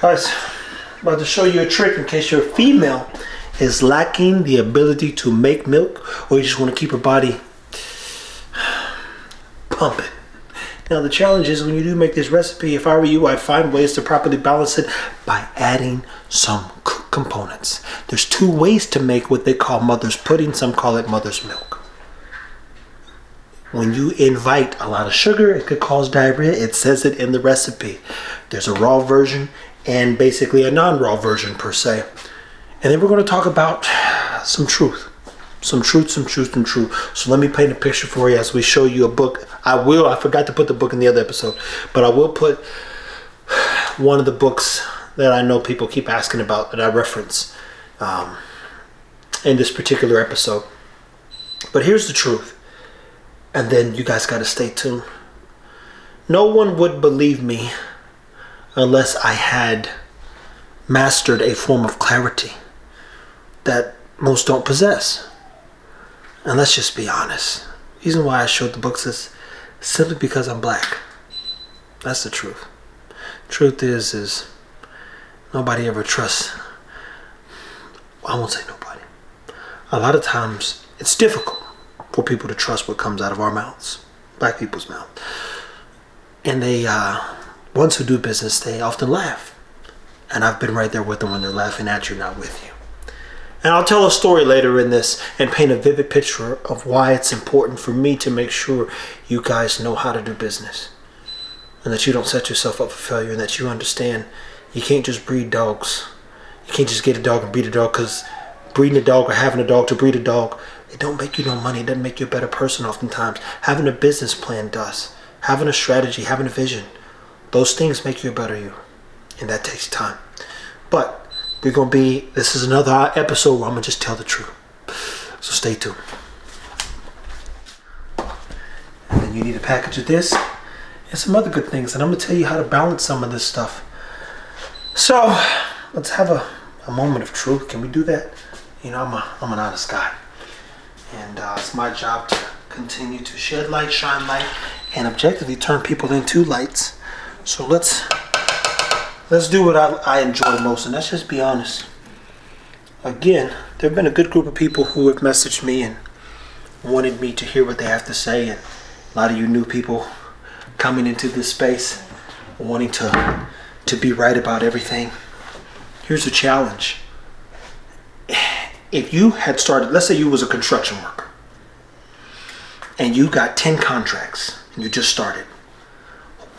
Guys, I'm about to show you a trick in case your female is lacking the ability to make milk, or you just want to keep her body pumping. Now the challenge is when you do make this recipe, if I were you, I'd find ways to properly balance it by adding some components. There's two ways to make what they call mother's pudding. Some call it mother's milk. When you invite a lot of sugar, it could cause diarrhea. It says it in the recipe. There's a raw version and basically a non-raw version per se. And then we're going to talk about some truth. Some truth. So let me paint a picture for you as we show you a book. I forgot to put the book in the other episode, but I will put one of the books that I know people keep asking about that I reference in this particular episode. But here's the truth. And then you guys got to stay tuned. No one would believe me unless I had mastered a form of clarity that most don't possess. And let's just be honest. The reason why I showed the books is simply because I'm black. That's the truth. Truth is nobody ever trusts. I won't say nobody. A lot of times it's difficult for people to trust what comes out of our mouths, black people's mouth. And they, ones who do business, they often laugh. And I've been right there with them when they're laughing at you, not with you. And I'll tell a story later in this and paint a vivid picture of why it's important for me to make sure you guys know how to do business. And that you don't set yourself up for failure, and that you understand you can't just breed dogs. You can't just get a dog and breed a dog, because breeding a dog or having a dog to breed a dog, it don't make you no money. It doesn't make you a better person oftentimes. Having a business plan does. Having a strategy, having a vision. Those things make you a better you. And that takes time. But this is another episode where I'm going to just tell the truth. So stay tuned. And then you need a package of this and some other good things. And I'm going to tell you how to balance some of this stuff. So let's have a moment of truth. Can we do that? You know, I'm an honest guy. And it's my job to continue to shed light, shine light, and objectively turn people into lights. So let's do what I enjoy most, and let's just be honest. Again, there have been a good group of people who have messaged me and wanted me to hear what they have to say, and a lot of you new people coming into this space wanting to be right about everything. Here's the challenge. If you had started, let's say you was a construction worker, and you got 10 contracts, and you just started,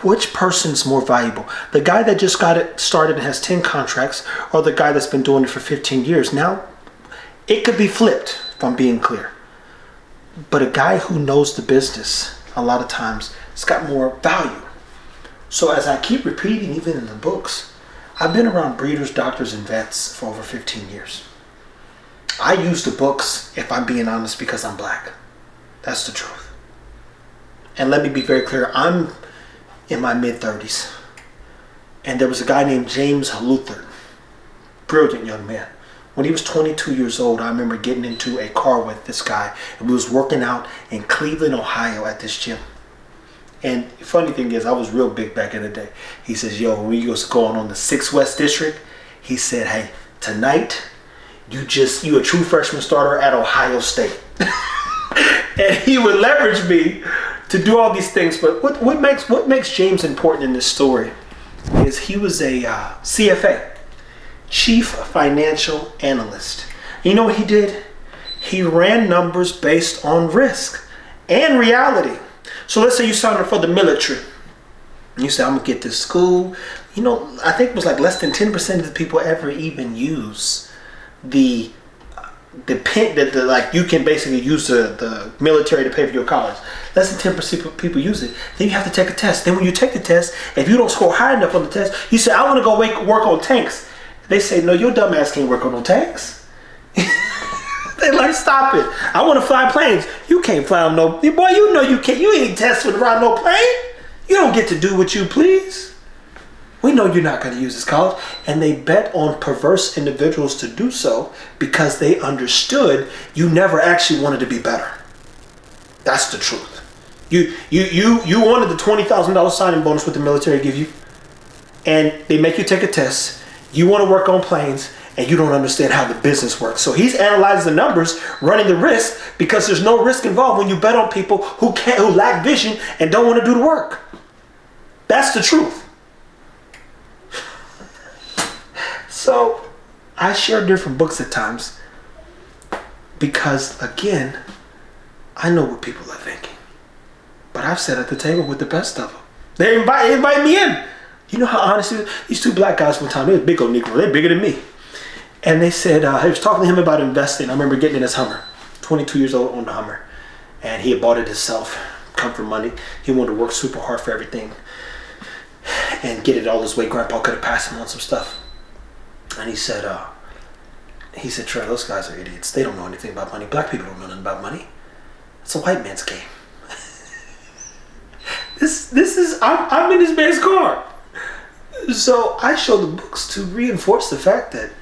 which person's more valuable? The guy that just got it started and has 10 contracts, or the guy that's been doing it for 15 years? Now, it could be flipped, if I'm being clear. But a guy who knows the business, a lot of times, it's got more value. So as I keep repeating, even in the books, I've been around breeders, doctors, and vets for over 15 years. I use the books, if I'm being honest, because I'm black. That's the truth. And let me be very clear, I'm in my mid-30s. And there was a guy named James Luther. Brilliant young man. When he was 22 years old, I remember getting into a car with this guy. And we was working out in Cleveland, Ohio at this gym. And the funny thing is, I was real big back in the day. He says, yo, when we was going on the 6 West District, he said, hey, tonight, you a true freshman starter at Ohio State. And he would leverage me to do all these things. But what makes James important in this story is he was a CFA, Chief Financial Analyst. You know what he did? He ran numbers based on risk and reality. So let's say you signed up for the military. You say, I'm going to get to school. You know, I think it was like less than 10% of the people ever even use the pen that like you can basically use the military to pay for your college. Less than 10% of people use it. Then you have to take a test. Then when you take the test, if you don't score high enough on the test, you say, I want to go work on tanks. They say, no, your dumb ass can't work on no tanks. They like, stop it. I want to fly planes. You can't fly on no, boy, you know you can't. You ain't tested around no plane. You don't get to do what you please. We know you're not going to use this college. And they bet on perverse individuals to do so because they understood you never actually wanted to be better. That's the truth. You wanted the $20,000 signing bonus with the military give you. and they make you take a test. You want to work on planes, and you don't understand how the business works. So he's analyzing the numbers, running the risk, because there's no risk involved when you bet on people who lack vision and don't want to do the work. That's the truth. So I share different books at times because, again, I know what people are thinking. But I've sat at the table with the best of them. They invite me in. You know how honest it is? These two black guys one time, they were big old Negro. They're bigger than me. And they said, I was talking to him about investing. I remember getting in his Hummer, 22 years old on the Hummer. And he had bought it himself, comfort money. He wanted to work super hard for everything and get it all his way. Grandpa could have passed him on some stuff. And he said, Trey, those guys are idiots. They don't know anything about money. Black people don't know nothing about money. It's a white man's game. I'm in this man's car. So I show the books to reinforce the fact that,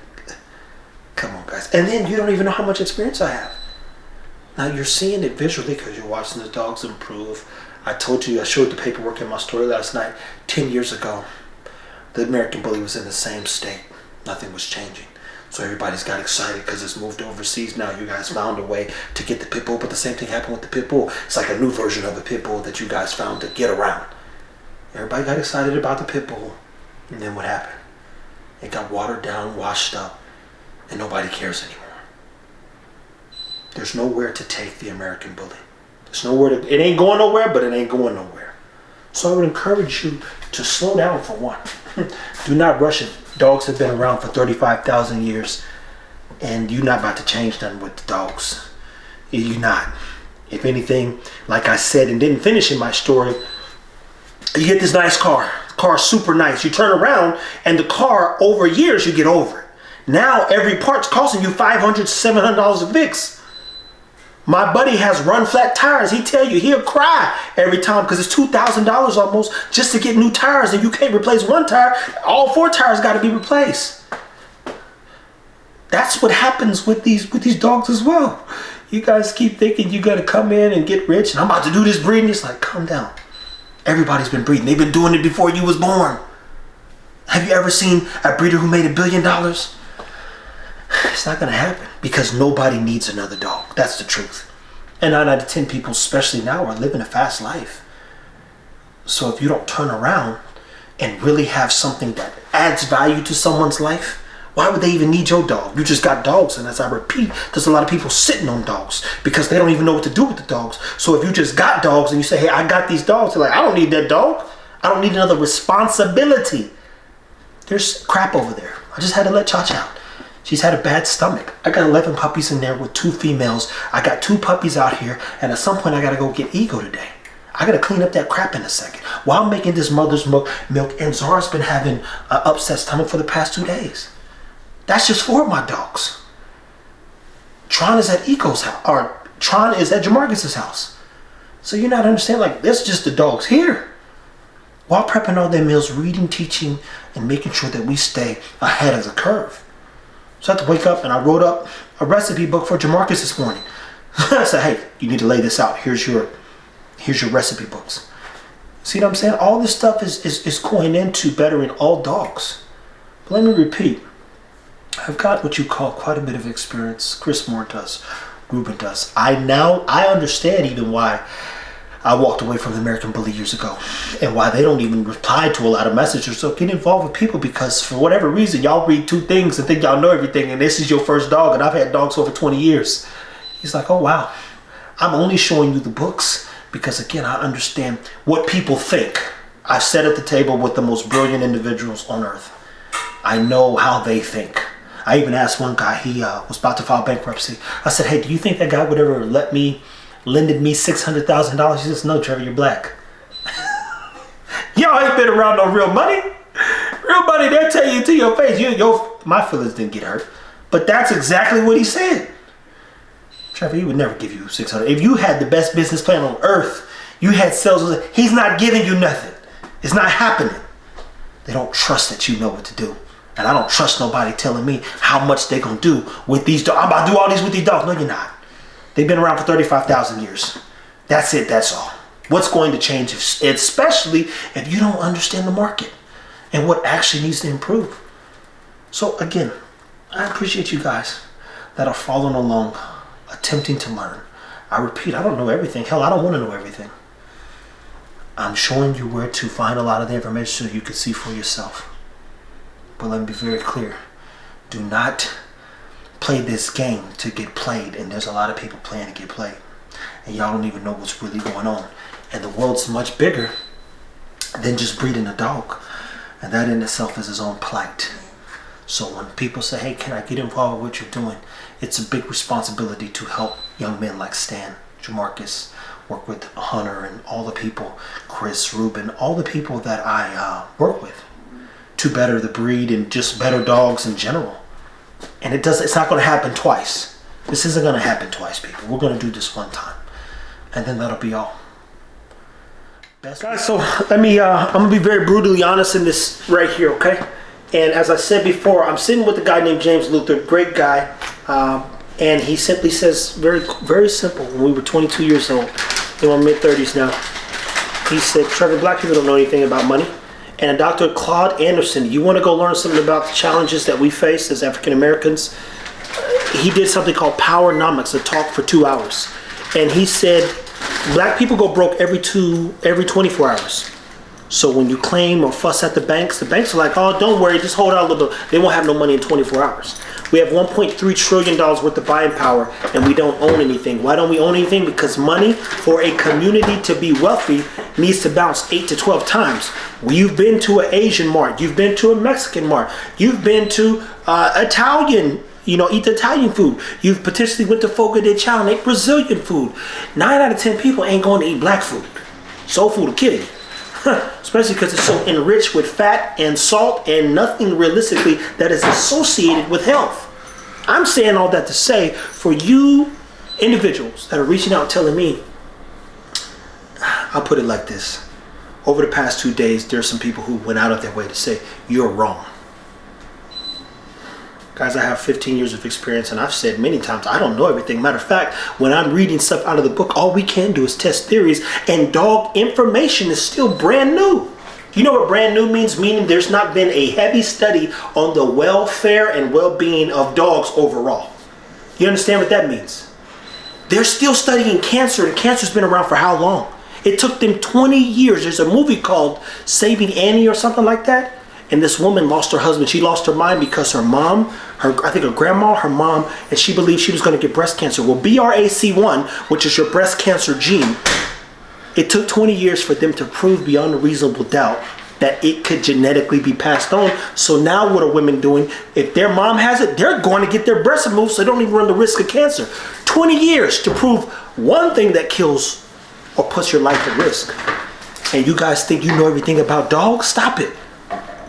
come on guys. And then you don't even know how much experience I have. Now you're seeing it visually because you're watching the dogs improve. I told you, I showed the paperwork in my story last night. 10 years ago, the American Bully was in the same state. Nothing was changing. So everybody's got excited because it's moved overseas now. You guys found a way to get the pit bull, but the same thing happened with the pit bull. It's like a new version of the pit bull that you guys found to get around. Everybody got excited about the pit bull. And then what happened? It got watered down, washed up, and nobody cares anymore. There's nowhere to take the American Bully. There's nowhere to, it ain't going nowhere, but it ain't going nowhere. So I would encourage you to slow down for one. Do not rush it. Dogs have been around for 35,000 years, and you're not about to change nothing with the dogs. You're not. If anything, like I said and didn't finish in my story, you get this nice car. The car's super nice. You turn around, and the car, over years, you get over it. Now, every part's costing you $500, $700 a fix. My buddy has run flat tires. He tell you he'll cry every time because it's $2,000 almost just to get new tires, and you can't replace one tire. All 4 tires got to be replaced. That's what happens with these dogs as well. You guys keep thinking you got to come in and get rich, and I'm about to do this breeding. It's like, calm down. Everybody's been breeding. They've been doing it before you was born. Have you ever seen a breeder who made $1 billion? It's not going to happen because nobody needs another dog. That's the truth. And 9 out of 10 people, especially now, are living a fast life. So if you don't turn around and really have something that adds value to someone's life, why would they even need your dog? You just got dogs, and as I repeat, there's a lot of people sitting on dogs because they don't even know what to do with the dogs. So if you just got dogs and you say, hey, I got these dogs, they're like, I don't need that dog. I don't need another responsibility. There's crap over there. I just had to let Cha-Cha out. She's had a bad stomach. I got 11 puppies in there with 2 females. I got 2 puppies out here, and at some point I gotta go get Ego today. I gotta clean up that crap in a second. While I'm making this mother's milk, and Zara's been having an upset stomach for the past 2 days. That's just 4 of my dogs. Tron is at Eco's house, or Tron is at Jamarcus's house. So you're not understanding, like, this is just the dogs here. While prepping all their meals, reading, teaching, and making sure that we stay ahead of the curve. So I had to wake up and I wrote up a recipe book for Jamarcus this morning. I said, hey, you need to lay this out. Here's your recipe books. See what I'm saying? All this stuff is going into bettering all dogs. But let me repeat. I've got what you call quite a bit of experience. Chris Moore does. Ruben does. I understand even why I walked away from the American Bully years ago, and why they don't even reply to a lot of messages. So get involved with people, because for whatever reason, y'all read 2 things and think y'all know everything, and this is your first dog, and I've had dogs for over 20 years. He's like, oh wow, I'm only showing you the books because, again, I understand what people think. I sat at the table with the most brilliant individuals on earth. I know how they think. I even asked one guy, he was about to file bankruptcy. I said, hey, do you think that guy would ever lended me $600,000? He says, no, Trevor, you're black. Y'all ain't been around no real money. Real money, they'll tell you to your face. My feelings didn't get hurt. But that's exactly what he said. Trevor, he would never give you $600,000. If you had the best business plan on earth, you had sales, he's not giving you nothing. It's not happening. They don't trust that you know what to do. And I don't trust nobody telling me how much they're going to do with these dogs. I'm about to do all these with these dogs. No, you're not. They've been around for 35,000 years. That's it. That's all. What's going to change, especially if you don't understand the market? and what actually needs to improve. So again, I appreciate you guys that are following along, attempting to learn. I repeat, I don't know everything. Hell, I don't want to know everything. I'm showing you where to find a lot of the information so you can see for yourself. But let me be very clear. Do not play this game to get played. And there's a lot of people playing to get played. And y'all don't even know what's really going on. And the world's much bigger than just breeding a dog. And that in itself is its own plight. So when people say, hey, can I get involved with what you're doing? It's a big responsibility to help young men like Stan, Jamarcus, work with Hunter and all the people, Chris, Ruben, all the people that I work with to better the breed and just better dogs in general. And it's not going to happen twice. This isn't going to happen twice, people. We're going to do this one time. And then that'll be all. Guys, so let me, I'm going to be very brutally honest in this right here, okay? And as I said before, I'm sitting with a guy named James Luther, great guy. And he simply says, very, very simple, when we were 22 years old, in my mid-30s now, he said, Trevor, black people don't know anything about money. And Dr. Claude Anderson, you want to go learn something about the challenges that we face as African Americans? He did something called Powernomics, a talk for 2 hours. And he said, black people go broke every 24 hours. So when you claim or fuss at the banks are like, oh, don't worry, just hold out a little bit. They won't have no money in 24 hours. We have $1.3 trillion worth of buying power, and we don't own anything. Why don't we own anything? Because money for a community to be wealthy needs to bounce 8 to 12 times. You've been to an Asian mart. You've been to a Mexican mart. You've been to Italian, eat the Italian food. You've potentially went to Fogo de Chao and ate Brazilian food. 9 out of 10 people ain't going to eat black food. Soul food will kill you. Especially because it's so enriched with fat and salt and nothing realistically that is associated with health. I'm saying all that to say, for you individuals that are reaching out telling me, I'll put it like this. Over the past 2 days, there's some people who went out of their way to say, you're wrong. Guys, I have 15 years of experience, and I've said many times, I don't know everything. Matter of fact, when I'm reading stuff out of the book, all we can do is test theories, and dog information is still brand new. You know what brand new means? Meaning there's not been a heavy study on the welfare and well-being of dogs overall. You understand what that means? They're still studying cancer, and cancer's been around for how long? It took them 20 years. There's a movie called Saving Annie or something like that. And this woman lost her husband. She lost her mind because her mom, I think her grandma, her mom, and she believed she was going to get breast cancer. Well, BRCA1, which is your breast cancer gene, it took 20 years for them to prove beyond a reasonable doubt that it could genetically be passed on. So now what are women doing? If their mom has it, they're going to get their breast removed so they don't even run the risk of cancer. 20 years to prove one thing that kills or puts your life at risk. And you guys think you know everything about dogs? Stop it.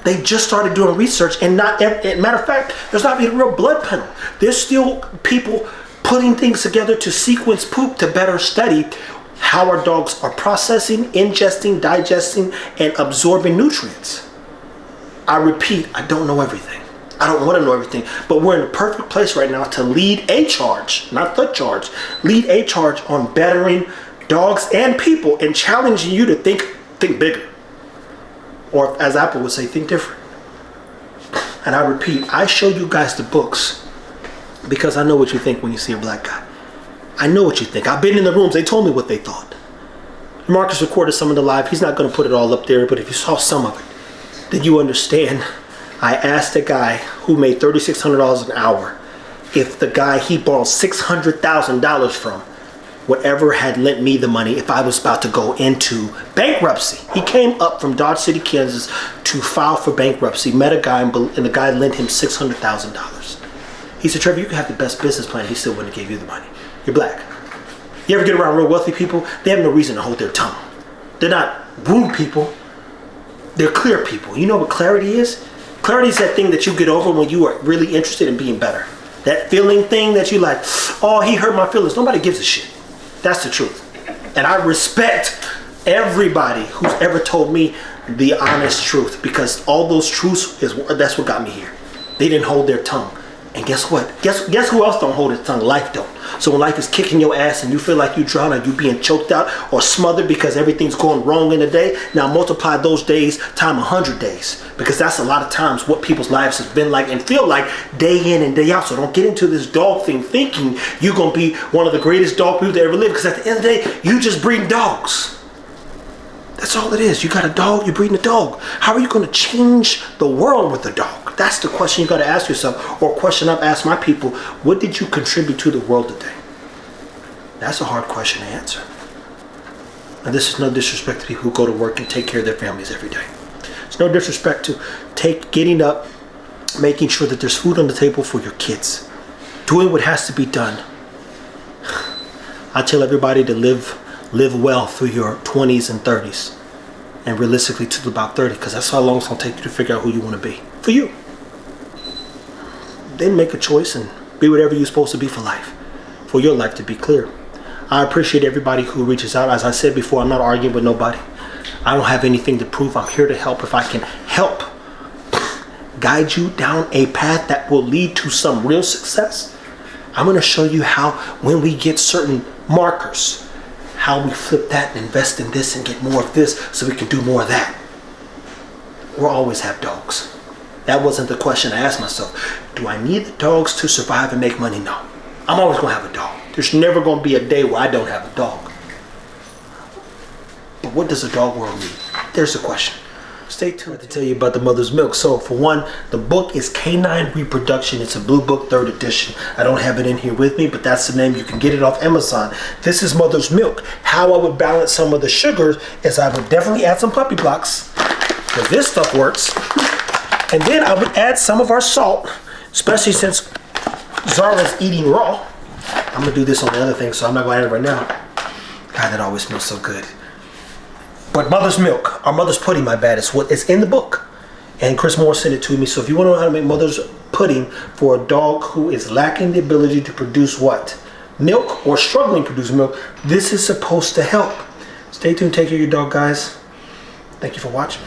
They just started doing research, and matter of fact, there's not even a real blood panel. There's still people putting things together to sequence poop to better study how our dogs are processing, ingesting, digesting, and absorbing nutrients. I repeat, I don't know everything. I don't want to know everything, but we're in a perfect place right now to lead a charge, not the charge, lead a charge on bettering dogs and people and challenging you to think bigger. Or as Apple would say, think different. And I repeat, I show you guys the books because I know what you think when you see a black guy. I know what you think. I've been in the rooms. They told me what they thought. Marcus recorded some of the live. He's not going to put it all up there, but if you saw some of it, then you understand. I asked a guy who made $3,600 an hour if the guy he borrowed $600,000 from whatever had lent me the money if I was about to go into bankruptcy. He came up from Dodge City, Kansas to file for bankruptcy, met a guy, and the guy lent him $600,000. He said, Trevor, you can have the best business plan. He still wouldn't have gave you the money. You're black. You ever get around real wealthy people? They have no reason to hold their tongue. They're not rude people. They're clear people. You know what clarity is? Clarity is that thing that you get over when you are really interested in being better. That feeling thing that you like, oh, he hurt my feelings. Nobody gives a shit. That's the truth. And I respect everybody who's ever told me the honest truth, because all those truths, that's what got me here. They didn't hold their tongue. And guess what? Guess who else don't hold his tongue? Life don't. So when life is kicking your ass and you feel like you drown or you being choked out or smothered because everything's going wrong in a day, now multiply those days time 100 days, because that's a lot of times what people's lives has been like and feel like day in and day out. So don't get into this dog thing thinking you're going to be one of the greatest dog people to ever live, because at the end of the day, you just breeding dogs. That's all it is. You got a dog, you're breeding a dog. How are you going to change the world with a dog? That's the question you got to ask yourself, or a question I've asked my people. What did you contribute to the world today? That's a hard question to answer. And this is no disrespect to people who go to work and take care of their families every day. It's no disrespect to getting up, making sure that there's food on the table for your kids, doing what has to be done. I tell everybody to live well through your 20s and 30s, and realistically to about 30, because that's how long it's going to take you to figure out who you want to be for you. Then make a choice and be whatever you're supposed to be for life, for your life to be clear. I appreciate everybody who reaches out. As I said before, I'm not arguing with nobody. I don't have anything to prove. I'm here to help. If I can help guide you down a path that will lead to some real success, I'm going to show you how, when we get certain markers, how we flip that and invest in this and get more of this so we can do more of that. We'll always have dogs. That wasn't the question I asked myself. Do I need the dogs to survive and make money? No. I'm always going to have a dog. There's never going to be a day where I don't have a dog. But what does a dog world need? There's the question. Stay tuned to tell you about the Mother's Milk. So for one, the book is Canine Reproduction. It's a blue book, 3rd edition. I don't have it in here with me, but that's the name. You can get it off Amazon. This is Mother's Milk. How I would balance some of the sugars is I would definitely add some puppy blocks, because this stuff works. And then I would add some of our salt, especially since Zara's eating raw. I'm going to do this on the other thing, so I'm not going to add it right now. God, that always smells so good. But Mother's Milk, or Mother's Pudding, my bad, is what is in the book. And Chris Moore sent it to me. So if you want to know how to make Mother's Pudding for a dog who is lacking the ability to produce what? Milk, or struggling to produce milk, this is supposed to help. Stay tuned. Take care of your dog, guys. Thank you for watching.